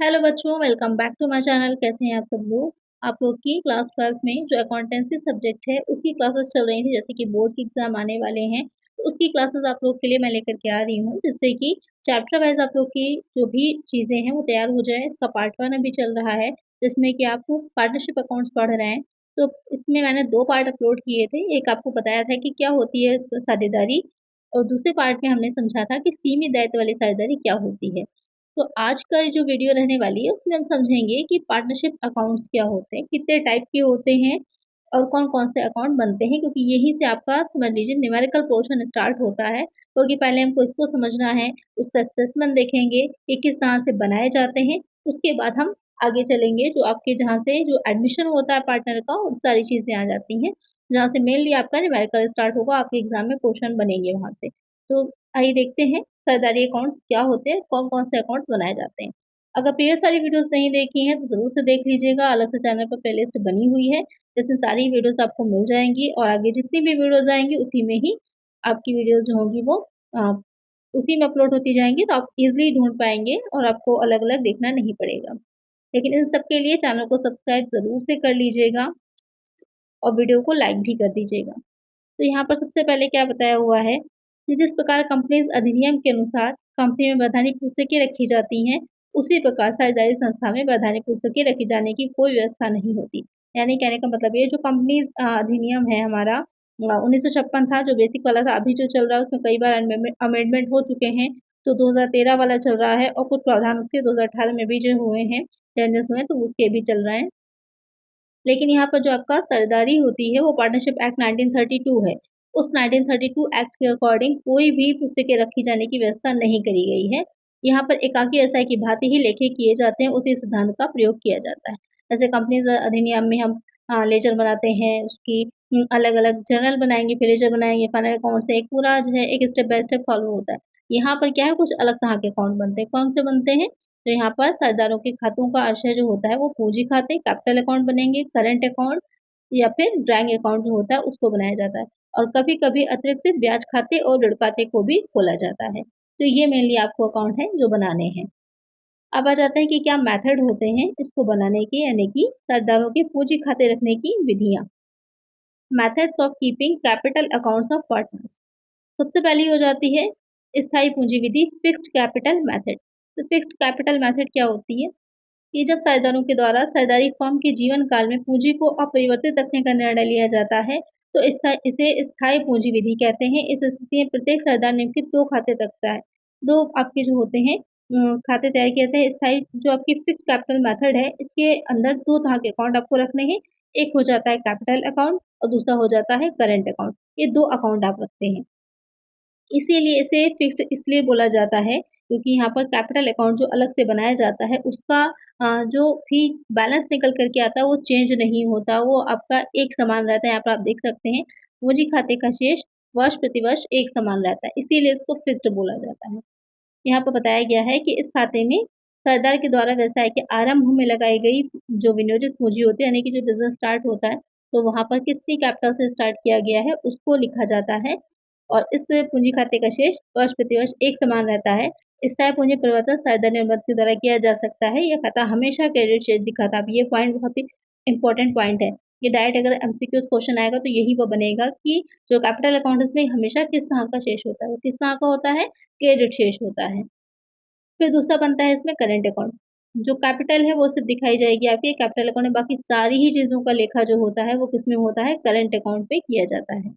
Hello बच्चों, welcome back to my channel. कैसे हैं आप सब लोग। आप लोग की क्लास 12th में जो अकाउंटेंसी सब्जेक्ट है उसकी क्लासेस चल रही थी। जैसे कि बोर्ड के एग्जाम आने वाले हैं तो उसकी क्लासेस आप लोग के लिए मैं लेकर के आ रही हूँ, जिससे कि चैप्टर वाइज आप लोग की जो भी चीज़ें हैं वो तैयार हो जाए। इसका पार्ट 1 अभी चल रहा है, जिसमें कि आपको पार्टनरशिप अकाउंट्स पढ़ रहे हैं। तो इसमें मैंने 2 पार्ट अपलोड किए थे। एक आपको बताया था कि क्या होती है साझेदारी, और दूसरे पार्ट में हमने समझा था कि सीमित दायित्व वाली साझेदारी क्या होती है। तो आज का जो वीडियो रहने वाली है उसमें हम समझेंगे कि पार्टनरशिप अकाउंट्स क्या होते हैं, कितने टाइप के होते हैं और कौन-कौन से अकाउंट बनते हैं, क्योंकि यहीं से आपका समझ लीजिए न्यूमेरिकल पोर्शन स्टार्ट होता है। क्योंकि पहले हमको इसको समझना है, उसका असेसमेंट देखेंगे कि किस तरह से बनाए जाते हैं, उसके बाद हम आगे चलेंगे जो आपके जहाँ से जो एडमिशन होता है पार्टनर का, वो सारी चीज़ें आ जाती हैं। जहाँ से मेनली आपका न्यूमेरिकल स्टार्ट होगा, आपके एग्ज़ाम में क्वेश्चन बनेंगे वहाँ से। तो आइए देखते हैं सरदारी अकाउंट्स क्या होते हैं, कौन-कौन से अकाउंट्स बनाए जाते हैं। अगर प्रीवियस सारी वीडियोज़ नहीं देखी हैं तो ज़रूर से देख लीजिएगा, अलग से चैनल पर प्लेलिस्ट बनी हुई है, जिसमें सारी वीडियोज़ आपको मिल जाएँगी और आगे जितनी भी वीडियोज़ आएँगी उसी में ही आपकी वीडियोज़ जो होंगी वो अ, उसी में अपलोड होती जाएँगी, तो आप ईज़िली ढूँढ पाएँगे और आपको अलग-अलग देखना नहीं पड़ेगा। लेकिन इन सब के लिए चैनल को सब्सक्राइब ज़रूर से कर लीजिएगा और वीडियो को लाइक भी कर दीजिएगा। तो यहाँ पर सबसे पहले क्या बताया हुआ है कि जिस प्रकार कंपनीज अधिनियम के अनुसार कंपनी में वैधानिक पुस्तकें रखी जाती हैं, उसी प्रकार साझेदारी संस्था में वैधानिक पुस्तकें रखी जाने की कोई व्यवस्था नहीं होती। यानी कहने का मतलब ये जो कंपनीज अधिनियम है हमारा 1956 था, जो बेसिक वाला था। अभी जो चल रहा है उसमें कई बार अमेंडमेंट हो चुके हैं। तो 2013 वाला चल रहा है और कुछ प्रावधान उसके 2018 में भी जो हुए हैं, चेंजेस हुए हैं, तो उसके भी चल रहे हैं। लेकिन यहाँ पर जो आपका सरदारी होती है वो पार्टनरशिप एक्ट 1932 है। उस 1932 एक्ट के अकॉर्डिंग कोई भी पुस्तकें रखी जाने की व्यवस्था नहीं करी गई है। यहाँ पर एकाकी व्यवसाय की भांति ही लेखे किए जाते हैं, उसी सिद्धांत का प्रयोग किया जाता है। जैसे कंपनीज अधिनियम में हम लेजर बनाते हैं, उसकी अलग-अलग जर्नल बनाएँगे, फिर लेजर बनाएँगे, फाइनल अकाउंट से एक पूरा जो है एक स्टेप बाय स्टेप फॉलो होता है। यहाँ पर क्या है, कुछ अलग तरह के अकाउंट बनते हैं। कौन से बनते हैं? तो यहाँ पर साझेदारों के खातों का आशय जो होता है वो पूंजी खाते, कैपिटल अकाउंट बनेंगे, करंट अकाउंट या फिर ड्राइंग अकाउंट जो होता है उसको बनाया जाता है। और कभी-कभी अतिरिक्त ब्याज खाते और ऋण खाते को भी खोला जाता है। तो ये मेनली आपको अकाउंट है जो बनाने हैं। अब आ जाते हैं कि क्या मेथड होते हैं इसको बनाने के, यानी कि साझेदारों के पूंजी खाते रखने की विधियाँ। Methods of keeping capital accounts of partners. सबसे पहली हो जाती है स्थायी पूंजी विधि, फिक्स्ड कैपिटल मेथड। तो फिक्स्ड कैपिटल मेथड क्या होती है? ये जब साझेदारों के द्वारा साझेदारी फर्म के जीवन काल में पूंजी को अपरिवर्तित रखने का निर्णय लिया जाता है, तो इसे स्थायी पूंजी विधि कहते हैं। इस स्थिति में प्रत्येक साझेदार निम्नलिखित 2 खाते रखता है। 2 आपके जो होते हैं खाते तैयार किए जाते हैं। स्थायी जो आपकी फिक्स्ड कैपिटल मेथड है, इसके अंदर 2 तरह के अकाउंट आपको रखने हैं। एक हो जाता है कैपिटल अकाउंट और दूसरा हो जाता है करंट अकाउंट। ये 2 अकाउंट आप रखते हैं। इसीलिए इसे फिक्स्ड इसलिए बोला जाता है क्योंकि यहाँ पर कैपिटल अकाउंट जो अलग से बनाया जाता है उसका जो भी बैलेंस निकल कर के आता है वो चेंज नहीं होता, वो आपका एक समान रहता है। यहाँ पर आप देख सकते हैं पूंजी खाते का शेष वर्ष प्रतिवर्ष एक समान रहता है, इसीलिए इसको फिक्स्ड बोला जाता है। यहाँ पर बताया गया है कि इस खाते में सरदार के द्वारा व्यवसाय के आरंभ में लगाई गई जो विनियोजित पूंजी होती है, यानी कि जो बिजनेस स्टार्ट होता है, तो वहाँ पर कितनी कैपिटल से स्टार्ट किया गया है उसको लिखा जाता है। और इस पूंजी खाते का शेष वर्ष प्रतिवर्ष एक समान रहता है। स्थायी पूंजी परिवर्तन सरदार अनुबंध के द्वारा किया जा सकता है। यह खाता हमेशा क्रेडिट शेष दिखाता है। अब ये पॉइंट बहुत ही इंपॉर्टेंट पॉइंट है। ये डायरेक्ट अगर एमसीक्यूज क्वेश्चन आएगा तो यही वो बनेगा कि जो कैपिटल अकाउंट इसमें हमेशा किस तरह का शेष होता है, वो किस तरह का होता है, क्रेडिट शेष होता है। फिर दूसरा बनता है इसमें करंट अकाउंट। जो कैपिटल है वो सिर्फ़ दिखाई जाएगी आपके कैपिटल अकाउंट में, बाकी सारी ही चीज़ों का लेखा जो होता है वो किसमें होता है, करंट अकाउंट पे किया जाता है।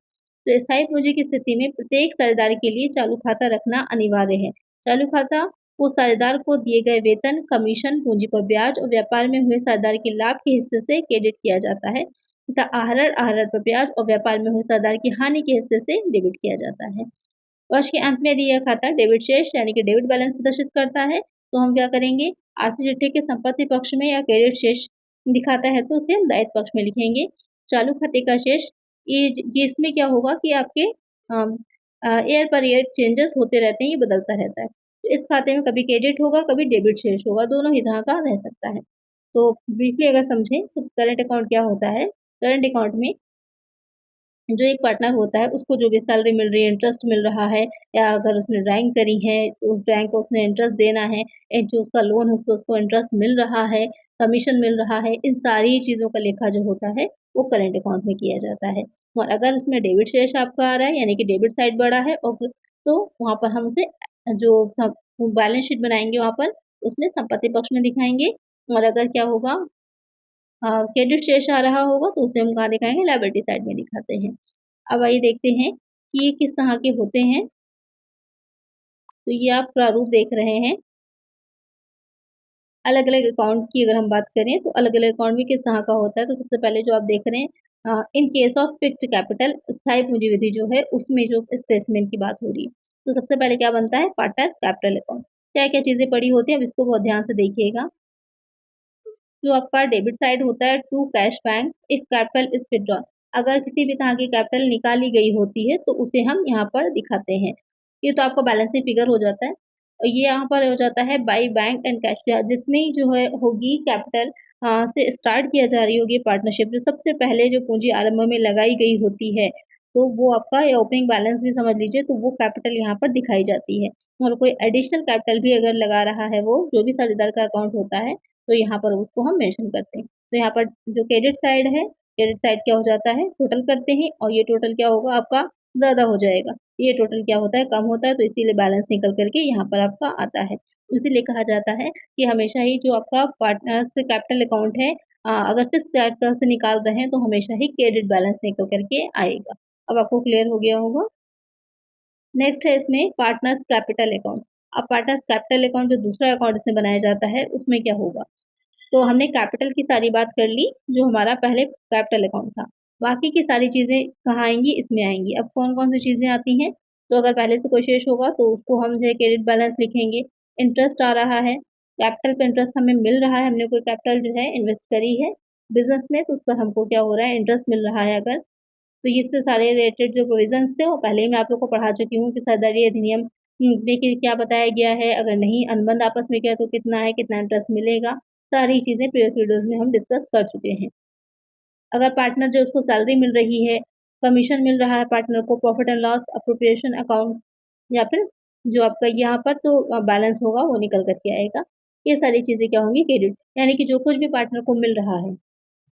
तो स्थायी पूँजी की स्थिति में प्रत्येक साझेदार के लिए चालू खाता रखना अनिवार्य है। चालू खाता को साझेदार को दिए गए वेतन, कमीशन, पूँजी पर ब्याज और व्यापार में हुए साझेदार के लाभ के हिस्से से क्रेडिट किया जाता है तथा आहरण पर ब्याज और व्यापार में हुए साझेदार की हानि के हिस्से से डेबिट किया जाता है। वर्ष के अंत में यदि यह खाता डेबिट शेष यानी कि डेबिट बैलेंस प्रदर्शित करता है, तो हम क्या करेंगे, आर्थिक चिट्ठी के संपत्ति पक्ष में या क्रेडिट शेष दिखाता है तो उसे हम दायित्व पक्ष में लिखेंगे। चालू खाते का शेष ये इसमें क्या होगा कि आपके ईयर पर ईयर चेंजेस होते रहते हैं, ये बदलता रहता है। तो इस खाते में कभी क्रेडिट होगा, कभी डेबिट शेष होगा, दोनों ही तरह का रह सकता है। तो ब्रीफली अगर समझें तो करंट अकाउंट क्या होता है, करंट अकाउंट में जो एक पार्टनर होता है उसको जो भी सैलरी मिल रही है, इंटरेस्ट मिल रहा है या अगर उसने ड्राइंग करी है तो उस ड्राइंग को उसने इंटरेस्ट देना है, जो उसका लोन है उसको इंटरेस्ट मिल रहा है, कमीशन मिल रहा है, इन सारी चीज़ों का लेखा जो होता है वो करंट अकाउंट में किया जाता है। और अगर उसमें डेबिट शेष आपका आ रहा है यानी कि डेबिट साइड बढ़ा है और तो वहाँ पर हम उसे जो सब बैलेंस शीट बनाएँगे वहाँ पर उसमें संपत्ति पक्ष में दिखाएँगे और अगर क्या होगा क्रेडिट शेष आ रहा होगा तो उसे हम कहाँ दिखाएँगे लायबिलिटी साइड में दिखाते हैं। अब आइए देखते हैं कि ये किस तरह के होते हैं। तो ये आप प्रारूप देख रहे हैं। अलग-अलग अकाउंट की अगर हम बात करें तो अलग-अलग अकाउंट में किस तरह का होता है। तो सबसे पहले जो आप देख रहे हैं in case of fixed capital स्थायी पूँजी विधि जो है उसमें जो स्टेटमेंट की बात हो रही है। तो सबसे पहले क्या बनता है पार्टनर कैपिटल अकाउंट। क्या-क्या चीज़ें पड़ी होती हैं अब इसको बहुत ध्यान से देखिएगा। जो आपका डेबिट साइड होता है to cash bank if capital is withdrawn. अगर किसी भी तरह की कैपिटल निकाली गई होती है तो उसे हम यहाँ पर दिखाते हैं। ये तो आपका बैलेंसिंग फिगर हो जाता है और ये यहाँ पर हो जाता है बाई बैंक एंड कैश जितनी जो है होगी कैपिटल से स्टार्ट किया जा रही होगी पार्टनरशिप जो सबसे पहले जो पूंजी आरंभ में लगाई गई होती है तो वो आपका या ओपनिंग बैलेंस भी समझ लीजिए तो वो कैपिटल यहाँ पर दिखाई जाती है और कोई एडिशनल कैपिटल भी अगर लगा रहा है वो जो भी साझेदार का अकाउंट होता है तो यहाँ पर उसको हम मेंशन करते हैं। तो यहाँ पर जो क्रेडिट साइड है, क्रेडिट साइड क्या हो जाता है टोटल करते हैं और ये टोटल क्या होगा आपका ज़्यादा हो जाएगा। ये टोटल क्या होता है कम होता है तो इसीलिए बैलेंस निकल कर के यहाँ पर आपका आता है। इसीलिए कहा जाता है कि हमेशा ही जो आपका पार्टनर्स कैपिटल अकाउंट है अगर किस तरह से निकाल रहे हैं तो हमेशा ही क्रेडिट बैलेंस निकल कर के आएगा। अब आपको क्लियर हो गया होगा। नेक्स्ट है इसमें पार्टनर्स कैपिटल अकाउंट। अब पार्टनर्स कैपिटल अकाउंट जो दूसरा अकाउंट इसमें बनाया जाता है उसमें क्या होगा? तो हमने कैपिटल की सारी बात कर ली, जो हमारा पहले कैपिटल अकाउंट था। बाकी की सारी चीज़ें कहाँ आएँगी? इसमें आएँगी। अब कौन-कौन सी चीज़ें आती हैं? तो अगर पहले से कोई शेष होगा तो उसको हम जो है क्रेडिट बैलेंस लिखेंगे। इंटरेस्ट आ रहा है, कैपिटल पे इंटरेस्ट हमें मिल रहा है, हमने कोई कैपिटल जो है इन्वेस्ट करी है बिज़नेस में, तो उस पर हमको क्या हो रहा है इंटरेस्ट मिल रहा है अगर, तो इससे सारे रिलेटेड जो प्रोविज़न्स थे वो पहले ही मैं आप लोग को पढ़ा चुकी हूँ कि सरकारी अधिनियम में कि क्या बताया गया है, अगर नहीं अनुबंध आपस में किया तो कितना है, कितना इंटरेस्ट मिलेगा, सारी चीज़ें प्रीवियस वीडियोज़ में हम डिस्कस कर चुके हैं। अगर पार्टनर जो उसको सैलरी मिल रही है, कमीशन मिल रहा है पार्टनर को profit and loss appropriation account या फिर जो आपका यहाँ पर तो बैलेंस होगा वो निकल कर के आएगा। ये सारी चीज़ें क्या होंगी क्रेडिट यानी कि जो कुछ भी पार्टनर को मिल रहा है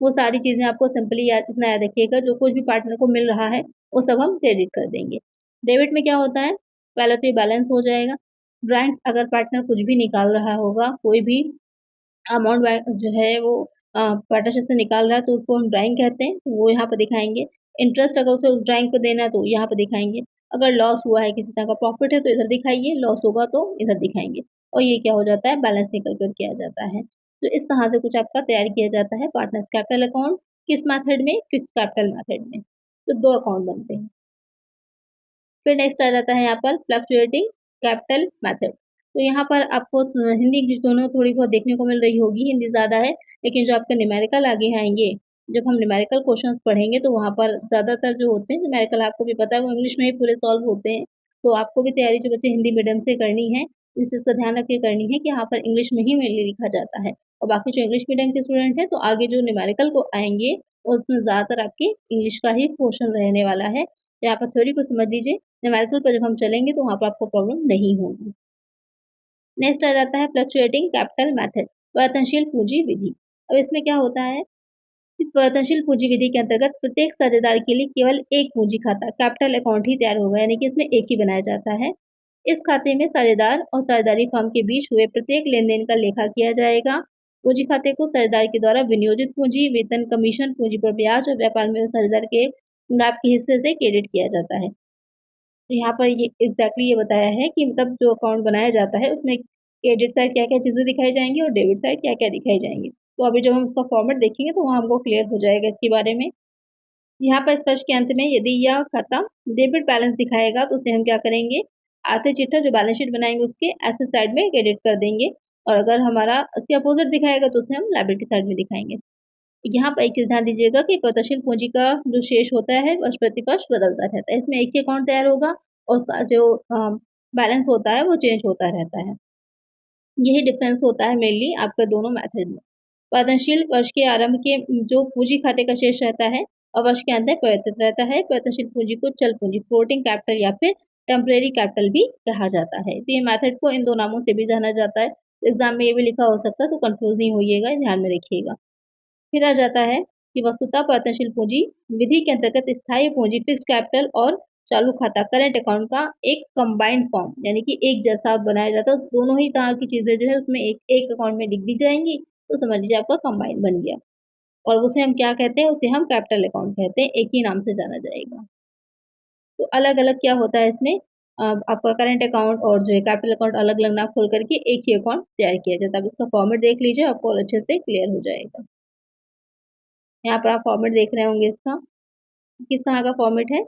वो सारी चीज़ें आपको सिंपली याद इतना याद रखिएगा जो कुछ भी पार्टनर को मिल रहा है, वो सब हम क्रेडिट कर देंगे। डेबिट में क्या होता है, पहले तो ये बैलेंस हो जाएगा। ड्राइंग अगर पार्टनर कुछ भी निकाल रहा होगा, कोई भी अमाउंट जो है वो पार्टनरशिप से निकाल रहा है तो उसको हम ड्राइंग कहते हैं, तो वो यहाँ पे दिखाएँगे। इंटरेस्ट अगर उसे उस ड्राइंग पे देना है तो यहाँ पे दिखाएँगे। अगर लॉस हुआ है किसी तरह का प्रॉफिट है तो इधर दिखाइए, लॉस होगा तो इधर दिखाएँगे। और ये क्या हो जाता है बैलेंस निकल कर के आ जाता है। तो इस तरह से कुछ आपका तैयार किया जाता है पार्टनर्स कैपिटल अकाउंट किस मेथड में? फिक्स्ड कैपिटल मेथड में। तो 2 अकाउंट बनते हैं। फिर नेक्स्ट आ जाता है यहाँ पर फ्लक्चुएटिंग कैपिटल मेथड। तो यहाँ पर आपको हिंदी इंग्लिश दोनों थोड़ी बहुत देखने को मिल रही होगी, हिंदी ज़्यादा है, लेकिन जो आपके न्यूमेरिकल आगे आएँगे, जब हम न्यूमेरिकल क्वेश्चंस पढ़ेंगे तो वहाँ पर ज़्यादातर जो होते हैं न्यूमेरिकल आपको भी पता है वो इंग्लिश में ही पूरे सॉल्व होते हैं। तो आपको भी तैयारी जो बच्चे हिंदी मीडियम से करनी है, इस चीज़ का ध्यान रख के करनी है कि यहाँ पर इंग्लिश में ही मेनली लिखा जाता है। और बाकी जो इंग्लिश मीडियम के स्टूडेंट हैं, तो आगे जो न्यूमेरिकल को आएँगे, उसमें ज़्यादातर आपके इंग्लिश का ही पोर्शन रहने वाला है। तो यहाँ पर थ्योरी को समझ लीजिए न्यूमेरिकल पर जब हम चलेंगे तो वहाँ पर आपको प्रॉब्लम नहीं होगी। नेक्स्ट आ जाता है फ्लक्चुएटिंग कैपिटल मेथड परिवर्तनशील पूंजी विधि। अब इसमें क्या होता है कि परिवर्तनशील पूंजी विधि के अंतर्गत प्रत्येक साझेदार के लिए केवल एक पूंजी खाता कैपिटल अकाउंट ही तैयार होगा यानी कि इसमें एक ही बनाया जाता है। इस खाते में साझेदार और साझेदारी फर्म के बीच हुए प्रत्येक लेन-देन का लेखा किया जाएगा। पूंजी खाते को साझेदार के द्वारा विनियोजित पूंजी, वेतन, कमीशन, पूंजी पर ब्याज और व्यापार में साझेदार के लाभ के हिस्से से क्रेडिट किया जाता है। तो यहाँ पर ये एग्ज़ैक्टली ये बताया है कि मतलब जो अकाउंट बनाया जाता है उसमें क्रेडिट साइड क्या-क्या चीज़ें दिखाई जाएँगी और डेबिट साइड क्या-क्या दिखाई जाएँगी। तो अभी जब हम इसका फॉर्मेट देखेंगे तो वहाँ हमको क्लियर हो जाएगा इसके बारे में। यहाँ पर स्पष्ट के अंत में यदि यह खाता डेबिट बैलेंस दिखाएगा तो उसे हम क्या करेंगे, आर्थिक चिट्ठा जो बैलेंस शीट बनाएँगे उसके एसेट साइड में क्रेडिट कर देंगे और अगर हमारा उसके अपोज़िट दिखाएगा तो उसे हम लायबिलिटी साइड में दिखाएँगे। यहाँ पर एक चीज़ ध्यान दीजिएगा कि प्रत्याशील पूँजी का जो शेष होता है वर्ष प्रतिवर्ष बदलता रहता है। इसमें एक ही अकाउंट तैयार होगा और उसका जो बैलेंस होता है वो चेंज होता रहता है। यही डिफ़रेंस होता है मेनली आपका दोनों मेथड में। उत्पादनशील वर्ष के आरंभ के जो पूँजी खाते का शेष रहता है और वर्ष के अंत में परिवर्तित रहता है। परिवर्तनशील पूंजी को चल पूंजी फ्लोटिंग कैपिटल या फिर टेम्परेरी कैपिटल भी कहा जाता है। तो ये मेथड को इन दो नामों से भी जाना जाता है। एग्जाम में ये भी लिखा हो सकता है, तो कंफ्यूज नहीं होइएगा, ध्यान में रखिएगा। फिर आ जाता है कि वस्तुतः परिवर्तनशील पूंजी विधि के अंतर्गत स्थायी पूंजी फिक्स कैपिटल और चालू खाता करेंट अकाउंट का एक कंबाइंड फॉर्म यानी कि एक जैसा बनाया जाता है। दोनों ही तरह की चीजें जो है उसमें एक एक अकाउंट में लिख दी जाएंगी, तो समझ लीजिए आपका कंबाइंड बन गया। और उसे हम क्या कहते हैं, उसे हम कैपिटल अकाउंट कहते हैं, एक ही नाम से जाना जाएगा। तो अलग अलग क्या होता है इसमें, आपका करंट अकाउंट और जो है कैपिटल अकाउंट अलग अलग ना खोल करके एक ही अकाउंट तैयार किया जाता है। अब इसका फॉर्मेट देख लीजिए, आपको और अच्छे से क्लियर हो जाएगा। यहाँ पर आप फॉर्मेट देख रहे होंगे इसका, किस तरह का फॉर्मेट है।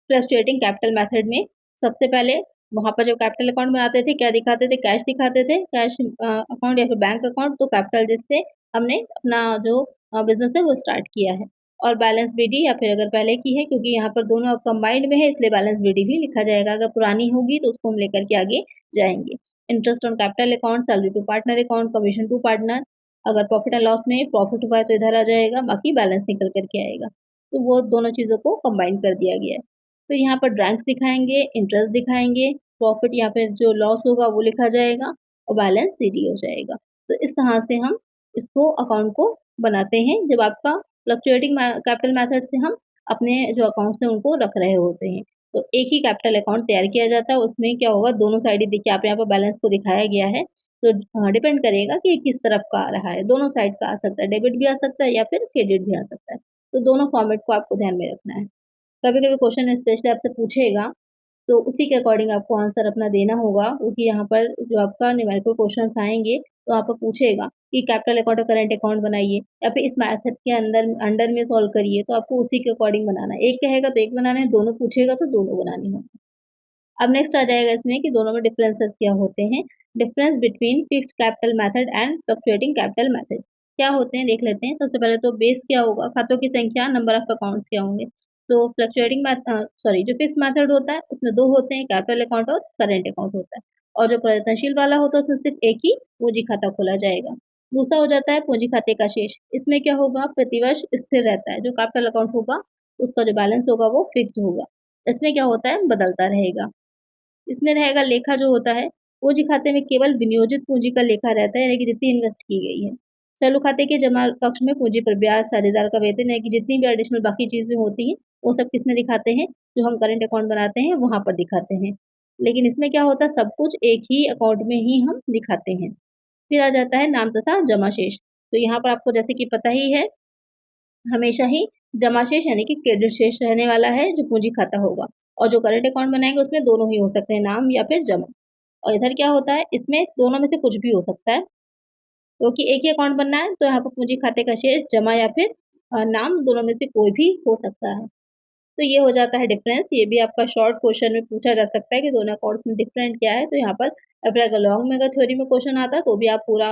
फ्लक्चुएटिंग कैपिटल मेथड में सबसे पहले वहां पर जो कैपिटल अकाउंट बनाते थे क्या दिखाते थे, कैश दिखाते थे, कैश अकाउंट या फिर बैंक अकाउंट, तो कैपिटल जिससे हमने अपना जो बिजनेस है वो स्टार्ट किया है। और बैलेंस बीडी या फिर अगर पहले की है, क्योंकि यहाँ पर दोनों कंबाइंड में है इसलिए बैलेंस बीडी भी लिखा जाएगा। अगर पुरानी होगी तो उसको हम लेकर के आगे जाएंगे। Interest on capital account, salary to partner account, commission to partner. अगर प्रॉफिट एंड लॉस में प्रॉफिट हुआ है तो इधर आ जाएगा, बाकी बैलेंस निकल करके आएगा। तो वो दोनों चीजों को कंबाइन कर दिया गया है। फिर यहाँ पर ड्रैग्स दिखाएंगे, इंटरेस्ट दिखाएंगे, प्रॉफिट या फिर जो लॉस होगा वो लिखा जाएगा और बैलेंस सीडी हो जाएगा। तो इस तरह से हम इसको अकाउंट को बनाते हैं जब आपका फ्लक्चुएटिंग कैपिटल मेथड से हम अपने जो अकाउंट्स हैं उनको रख रहे होते हैं। तो एक ही कैपिटल अकाउंट तैयार किया जाता है, उसमें क्या होगा, दोनों साइड ही देखिए आप यहाँ पर बैलेंस को दिखाया गया है। तो डिपेंड करेगा कि किस तरफ का आ रहा है, दोनों साइड का आ सकता है, डेबिट भी आ सकता है या फिर क्रेडिट भी आ सकता है। तो दोनों फॉर्मेट को आपको ध्यान में रखना है। कभी कभी क्वेश्चन में स्पेशली आपसे पूछेगा, तो उसी के अकॉर्डिंग आपको आंसर अपना देना होगा, क्योंकि यहाँ पर जो आपका न्यूमेरिकल क्वेश्चन आएंगे तो आपको पूछेगा कि कैपिटल अकाउंट और करंट अकाउंट बनाइए या फिर इस मैथड के अंदर अंडर में सॉल्व करिए, तो आपको उसी के अकॉर्डिंग बनाना है। एक कहेगा तो एक बनाना है, दोनों पूछेगा तो दोनों बनानी होगी। अब नेक्स्ट आ जाएगा इसमें कि दोनों में डिफरेंसेस क्या होते हैं। Difference between fixed capital method and fluctuating capital method क्या होते हैं देख लेते हैं। सबसे पहले तो बेस क्या होगा, खातों की संख्या, नंबर ऑफ अकाउंट्स क्या होंगे। तो फ्लक्चुएटिंग सॉरी जो फिक्स मेथड होता है उसमें दो होते हैं, कैपिटल अकाउंट और करेंट अकाउंट होता है। और जो परिवर्तनशील वाला होता है उसमें सिर्फ एक ही पूंजी खाता खोला जाएगा। दूसरा हो जाता है पूंजी खाते का शेष। इसमें क्या होगा, प्रतिवर्ष स्थिर रहता है। जो कैपिटल अकाउंट होगा उसका जो बैलेंस होगा वो फिक्स्ड होगा। इसमें क्या होता है, बदलता रहेगा। इसमें रहेगा लेखा जो होता है, पूंजी खाते में केवल विनियोजित पूंजी का लेखा रहता है, यानी कि जितनी इन्वेस्ट की गई है। चालू खाते के जमा पक्ष में पूंजी पर ब्याज, साझेदार का वेतन, यानी कि जितनी भी एडिशनल बाकी चीजें होती हैं वो सब किसमें दिखाते हैं, जो हम करंट अकाउंट बनाते हैं वहां पर दिखाते हैं। लेकिन इसमें क्या होता है, सब कुछ एक ही अकाउंट में ही हम दिखाते हैं। फिर आ जाता है नाम तथा जमा शेष। तो यहाँ पर आपको जैसे कि पता ही है, हमेशा ही जमा शेष यानी कि क्रेडिट शेष रहने वाला है जो पूंजी खाता होगा। और जो करंट अकाउंट बनाएंगे उसमें दोनों ही हो सकते हैं, नाम या फिर जमा। और इधर क्या होता है, इसमें दोनों में से कुछ भी हो सकता है, क्योंकि एक ही अकाउंट बनना है। तो यहाँ पर पूंजी खाते का शेष, जमा या फिर नाम, दोनों में से कोई भी हो सकता है। तो ये हो जाता है डिफरेंस। ये भी आपका शॉर्ट क्वेश्चन में पूछा जा सकता है कि दोनों अकाउंट्स में डिफरेंट क्या है। तो यहाँ पर अगर लॉन्ग में अगर थ्योरी में क्वेश्चन आता है तो भी आप पूरा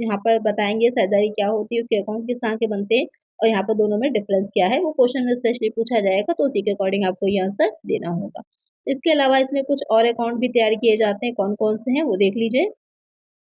यहाँ पर बताएंगे साझेदारी क्या होती है, उसके अकाउंट किस तरह के बनते हैं और यहाँ पर दोनों में डिफरेंस क्या है, वो क्वेश्चन में स्पेशली पूछा जाएगा, तो उसी के अकॉर्डिंग आपको ये आंसर देना होगा। इसके अलावा इसमें कुछ और अकाउंट भी तैयार किए जाते हैं, कौन कौन से हैं वो देख लीजिए।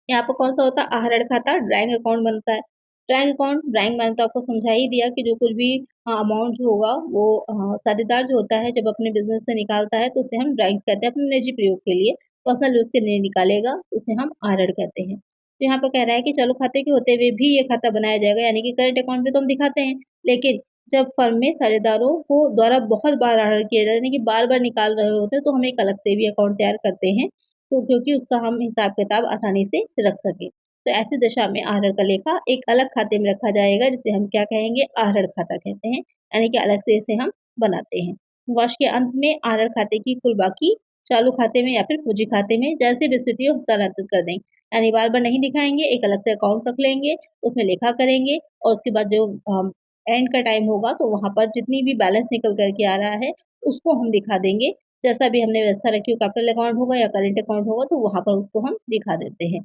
यहाँ पर कौन सा होता है, आहरण खाता ड्राइंग अकाउंट बनता है। ड्राइंग अकाउंट, ड्राइंग मैंने तो आपको समझा ही दिया कि जो कुछ भी अमाउंट जो होगा वो साझेदार जो होता है जब अपने बिजनेस से निकालता है तो उसे हम ड्राइंग कहते हैं, अपने निजी प्रयोग के लिए, पर्सनल यूज के लिए निकालेगा तो उसे हम आहरण कहते हैं। तो यहाँ पर कह रहा है कि चालू खाते के होते हुए भी ये खाता बनाया जाएगा, यानी कि करंट अकाउंट में तो हम दिखाते हैं, लेकिन जब फर्म में साझेदारों को द्वारा बहुत बार आहरण किया जाए, यानी कि बार बार निकाल रहे होते हैं, तो हम एक अलग से भी अकाउंट तैयार करते हैं, तो क्योंकि उसका हम हिसाब किताब आसानी से रख सके। तो ऐसी दशा में आहरण का लेखा एक अलग खाते में रखा जाएगा, जिसे हम क्या कहेंगे, आहरण खाता कहते हैं, यानी कि अलग से इसे हम बनाते हैं। वर्ष के अंत में आहरण खाते की कुल बाकी चालू खाते में या फिर पूंजी खाते में जैसे भी स्थिति हो हस्तांतरित कर देंगे, यानी बार बार नहीं दिखाएंगे, एक अलग से अकाउंट रख लेंगे, उसमें लेखा करेंगे और उसके बाद जो एंड का टाइम होगा तो वहां पर जितनी भी बैलेंस निकल करके आ रहा है उसको हम दिखा देंगे। जैसा भी हमने व्यवस्था रखी हो, कैपिटल अकाउंट होगा या करेंट अकाउंट होगा तो वहां पर उसको हम दिखा देते हैं।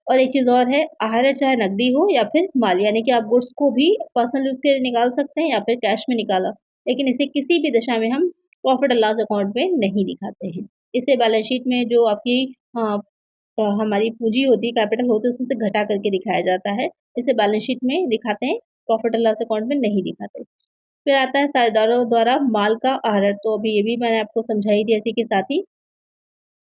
और एक चीज और है, आहरण चाहे नकदी हो या फिर माल, यानी कि आप गुड्स को भी पर्सनल यूज के लिए निकाल सकते हैं या फिर कैश में निकाला, लेकिन इसे किसी भी दशा में हम प्रॉफिट एंड लॉस अकाउंट में नहीं दिखाते हैं। इसे बैलेंस शीट में जो आपकी हमारी पूंजी होती है, कैपिटल होती है, उसमें से घटा करके दिखाया जाता है, इसे बैलेंस शीट में दिखाते हैं प्रॉफिट एंड लॉस अकाउंट में नहीं दिखाते। फिर आता है साझेदारों द्वारा माल का आहरण, तो अभी ये भी मैंने आपको समझा ही दिया इसी के साथ ही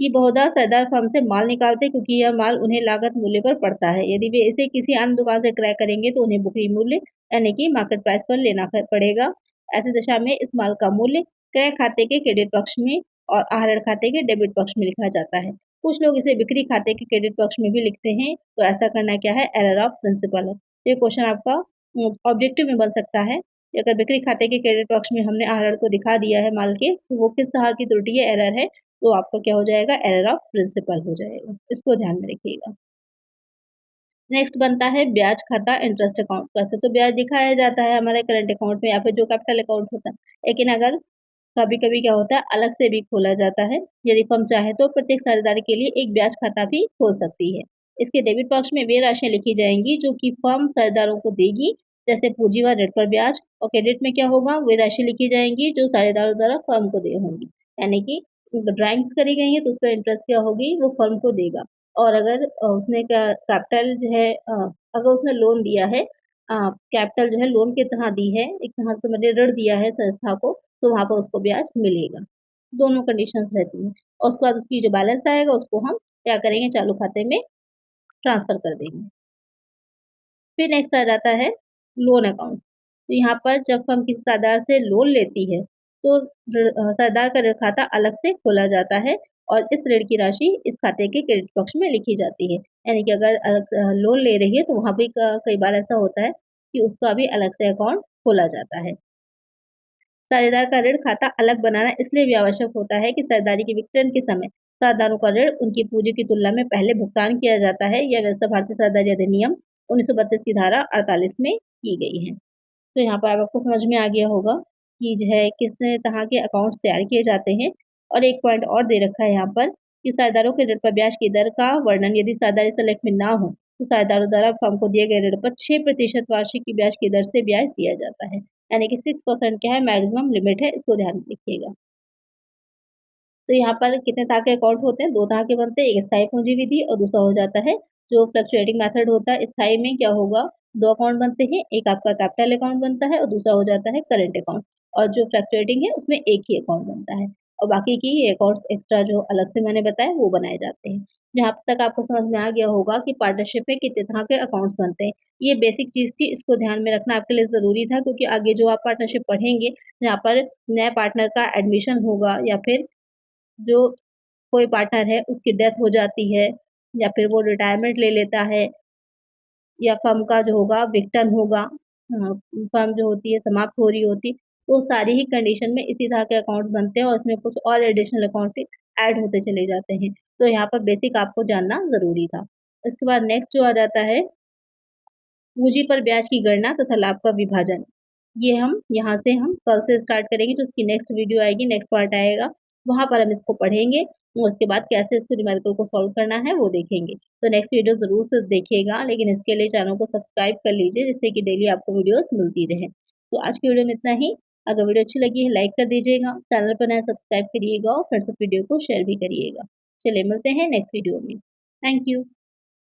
कि बहुधा साझेदार फर्म से माल निकालते हैं क्योंकि यह माल उन्हें लागत मूल्य पर पड़ता है। यदि वे इसे किसी अन्य दुकान से क्रय करेंगे तो उन्हें बिक्री मूल्य यानी कि मार्केट प्राइस पर लेना पड़ेगा। ऐसी दशा में इस माल का मूल्य क्रय खाते के क्रेडिट पक्ष में और आहरण खाते के डेबिट पक्ष में लिखा जाता है। कुछ लोग इसे बिक्री खाते के क्रेडिट पक्ष में भी लिखते हैं, तो ऐसा करना क्या है, एरर ऑफ प्रिंसिपल है। तो ये क्वेश्चन आपका ऑब्जेक्टिव में बन सकता है कि अगर बिक्री खाते के क्रेडिट पक्ष में हमने आहरण को दिखा दिया है माल के, तो वो किस तरह की त्रुटि है, एरर है, तो आपका क्या हो जाएगा, एरर ऑफ प्रिंसिपल हो जाएगा। इसको ध्यान में रखिएगा। नेक्स्ट बनता है ब्याज खाता इंटरेस्ट अकाउंट। वैसे तो ब्याज दिखाया जाता है हमारे करंट अकाउंट में या फिर जो कैपिटल अकाउंट होता है, लेकिन अगर कभी-कभी क्या होता है, अलग से भी खोला जाता है। यदि फर्म चाहे तो प्रत्येक साझेदारी के लिए एक ब्याज खाता भी खोल सकती है। इसके डेबिट पक्ष में वे राशियाँ लिखी जाएँगी जो कि फर्म साझेदारों को देगी, जैसे पूँजी व ऋण पर ब्याज, और क्रेडिट में क्या होगा, वे राशि लिखी जाएँगी जो साझेदारों द्वारा फर्म को देय होंगी। यानी कि ड्राइंग्स करी गई हैं तो उसपे इंटरेस्ट क्या होगी, वो फर्म को देगा। और अगर उसने कैपिटल जो है अगर उसने लोन दिया है, कैपिटल जो है लोन की तरह दी है, एक तरह से समझिए ऋण दिया है संस्था को, तो वहाँ पर उसको ब्याज मिलेगा। दोनों कंडीशंस रहती हैं और उसके बाद उसकी जो बैलेंस आएगा उसको हम क्या करेंगे, चालू खाते में ट्रांसफ़र कर देंगे। फिर नेक्स्ट आ जाता है लोन अकाउंट। तो यहाँ पर जब फर्म किसी साझेदार से लोन लेती है तो साझेदार का ऋण खाता अलग से खोला जाता है और इस ऋण की राशि इस खाते के क्रेडिट पक्ष में लिखी जाती है। यानी कि अगर लोन ले रही है तो वहाँ भी कई बार ऐसा होता है कि उसका भी अलग से अकाउंट खोला जाता है। साझेदार का ऋण खाता अलग बनाना इसलिए भी आवश्यक होता है कि साझेदारी के वितरण के समय साझेदारों का ऋण उनकी पूंजी की तुलना में पहले भुगतान किया जाता है। यह व्यवस्था भारतीय साझेदारी अधिनियम 1932 की धारा 48 में की गई है। तो यहाँ पर अब आपको समझ में आ गया होगा कि जो है किस तरह के अकाउंट्स तैयार किए जाते हैं। और एक पॉइंट और दे रखा है यहाँ पर कि साझेदारों के ऋण पर ब्याज की दर का वर्णन यदि साझेदारी सेलेक्ट में ना हो तो साझेदारों द्वारा फर्म को दिए गए ऋण पर 6% वार्षिक की ब्याज की दर से ब्याज दिया जाता है। यानी कि 6% क्या है, मैक्सिमम लिमिट है, इसको ध्यान में रखिएगा। तो यहाँ पर कितने तरह के अकाउंट होते हैं, 2 तरह के बनते हैं, एक स्थायी पूंजी विधि और दूसरा हो जाता है जो फ्लक्चुएटिंग मेथड होता है। स्थायी में क्या होगा, 2 अकाउंट बनते हैं, एक आपका कैपिटल अकाउंट बनता है और दूसरा हो जाता है करंट अकाउंट। और जो फ्लक्चुएटिंग है उसमें एक ही अकाउंट बनता है और बाकी की ये अकाउंट्स एक्स्ट्रा जो अलग से मैंने बताया वो बनाए जाते हैं। जहाँ तक आपको समझ में आ गया होगा कि पार्टनरशिप में कितने तरह के अकाउंट्स बनते हैं। ये बेसिक चीज़ थी, इसको ध्यान में रखना आपके लिए ज़रूरी था क्योंकि आगे जो आप पार्टनरशिप पढ़ेंगे, जहाँ पर नए पार्टनर का एडमिशन होगा या फिर जो कोई पार्टनर है उसकी डेथ हो जाती है या फिर वो रिटायरमेंट ले लेता है या फर्म का जो होगा विघटन होगा, फर्म जो होती है समाप्त हो रही होती, तो सारी ही कंडीशन में इसी तरह के अकाउंट्स बनते हैं और इसमें कुछ और एडिशनल अकाउंट ऐड होते चले जाते हैं। तो यहाँ पर बेसिक आपको जानना ज़रूरी था। इसके बाद नेक्स्ट जो आ जाता है पूँजी पर ब्याज की गणना तथा लाभ का विभाजन। ये हम यहाँ से हम कल से स्टार्ट करेंगे, जो उसकी नेक्स्ट वीडियो आएगी, नेक्स्ट पार्ट आएगा, वहाँ पर हम इसको पढ़ेंगे और उसके बाद कैसे इसको न्यूमेरिकल को सॉल्व करना है वो देखेंगे। तो नेक्स्ट वीडियो ज़रूर से देखिएगा, लेकिन इसके लिए चैनल को सब्सक्राइब कर लीजिए जिससे कि डेली आपको वीडियोज़ मिलती रहें। तो आज की वीडियो में इतना ही। अगर वीडियो अच्छी लगी है लाइक कर दीजिएगा, चैनल पर नया सब्सक्राइब करिएगा और फ्रेंड्स को वीडियो को शेयर भी करिएगा। चलिए मिलते हैं नेक्स्ट वीडियो में। Thank you.